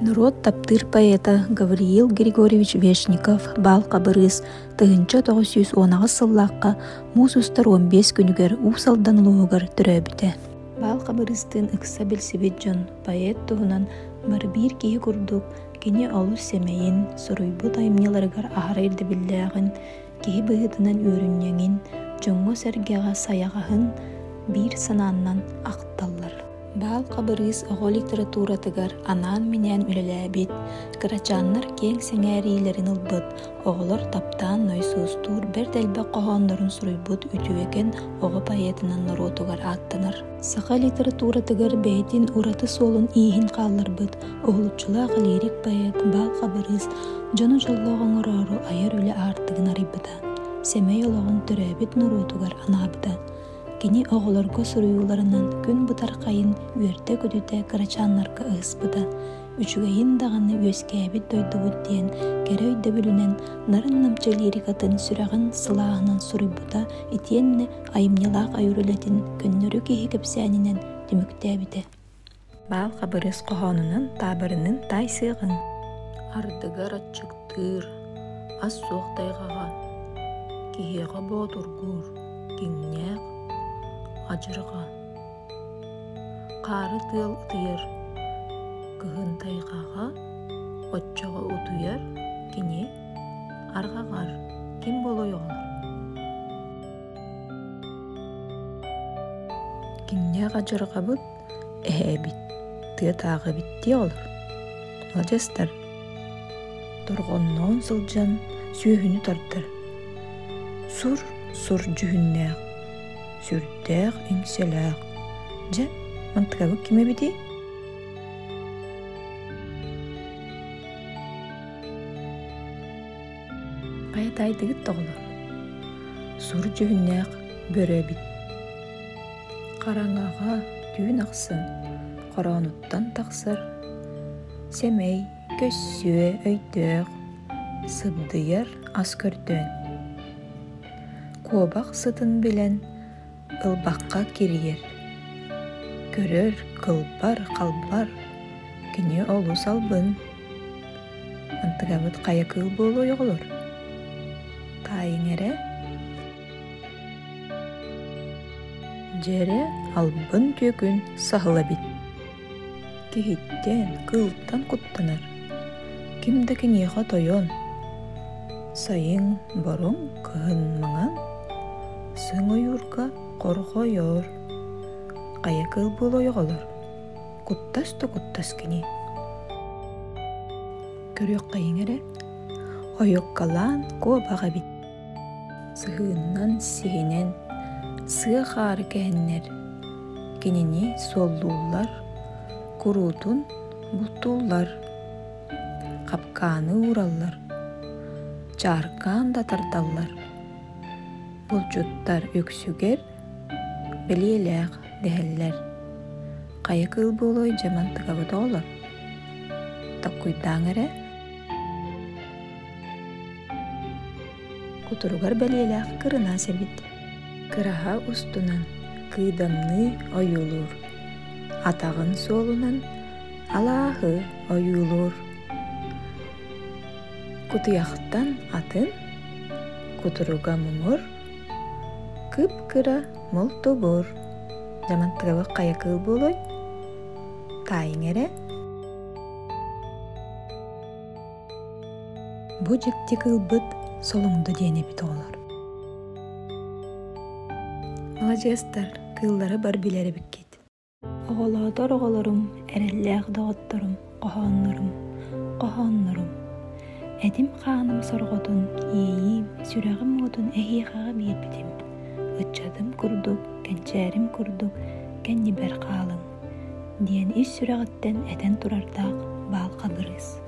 Народ таптыр поэта Гавриил Григорьевич Вешников бал кабырыс тыгынча 910 сыллаққа мусустар 15 күнігер усалданлуығыр түрәбіте. Бал кабырыстын ыкса білсібет жон поэт туғынан барбир кейі күрдік кені алу семейін сұруйбы таймнеларығар ағырайды білдәғін кейі бұғытынан өріннеңін жоңғы сәргеға саяғағын бір сананнан ақталлар. Бал кабырыс оғо литературатыгар анан менен үлеләбит, кырачаннар кең сеңәрилерин ылбыт, оғолор таптан нойсуустур бер дәлбе қоғанларын суруйбут үтүвекен оғо поэтынан наротугар аттанар. Саха литературатыгар бәйтин ураты солун ийхин қалларбыт, оғылучулағы лирик поэт бал кабырыс жону жаллоғын орору айар үле артыгын арибыда. Семей олоғын төрәбит наротугар анабыда. Кини оғыларга суруюларынан күн бұтар қайын үйерте көдіте кырачанларга ыспыда. Үчүгейін дағаны өскәбит дойды бұттен, кәрі өйді бүлінен нарын намча лирикатын сүрағын сылағынан суруйбыда итенне айымнелақ айырылетін көннөрі кейі кепсәнінен түміктәбіде. Бал кабырыс қоғанының табырының тайсығын. Ардыгар атчықтыр, ас соқтайғаға, кейеға боғдыргур, кеңнәқ, ажырға. Қары тыл ұтыйыр, күхін тайғаға, отчаға ұтыйыр, кене арғағар, кем болой олар. Кеңнәқ ажырға бұд, бит, тағы бітте олар. Ладжастар, тұрғыннан сылжан сүйіні тартыр. Сур жүхіннәқ. Сүрдәқ, үңселәқ. Жа, мантығабы кеме беді? Қайат айдығыт тоғылар. Сұр жүгіннәқ бөрі бит. Қараңаға түйін ақсын, қарануттан тақсыр. Семей, көссуе, өйдөқ, сыбдыяр ас көрден. Қобақ сытын білен, ылбаққа керейер. Көрөр, қылбар, қалбар, кіне олу салбын. Антығабыт қая кыл болу еғылыр. Тайын әрі? Жере албын түйкін сағыла бит. Кехеттен, қылттан құттанар. Кімді кенеға тойон. Сайын барың кығын маңан. Сың ойырға қорғойор. Қая кыл болу еғылыр. Құттас кене. Көрек қайын әрі? Ойық қалан қобаға бит. Сығыннан сенен, сығы қары кәннер. Кенені соллулар, құрутын бұттулар. Қапқаны ураллар. Чаркан да тарталлар. Бұлчуттар өксүгер, білеләқ дәхелләр. Қая кыл болой жамантыға бұда олар. Таққойдан әрі? Құтыруғар білеләқ кырына сәбит. Кыраға ұстынан кыдамны ойылыр. Атағын солынан алағы ойылыр. Құтыяқтан атын, құтыруға мұңыр, кып-кыра мол тобор. Жамантыға қая кыл болой? Тайын әрі? Бұ жекте кыл бұд солыңды дене бит олар. Малажестар, кыллары бар білері біккет. Оғаладар оғаларым, әрелләғ дағыттарым, қоғанларым. Әдім қағаным сорғотын, ейім, сүрәғім отын әхиғаға бейетбетім. Үтчадым күрдік, кәнчәрім күрдік, кәнне бәр қалың. Ден ис сүрәғіттен әтен тұрардақ бал кабырыс.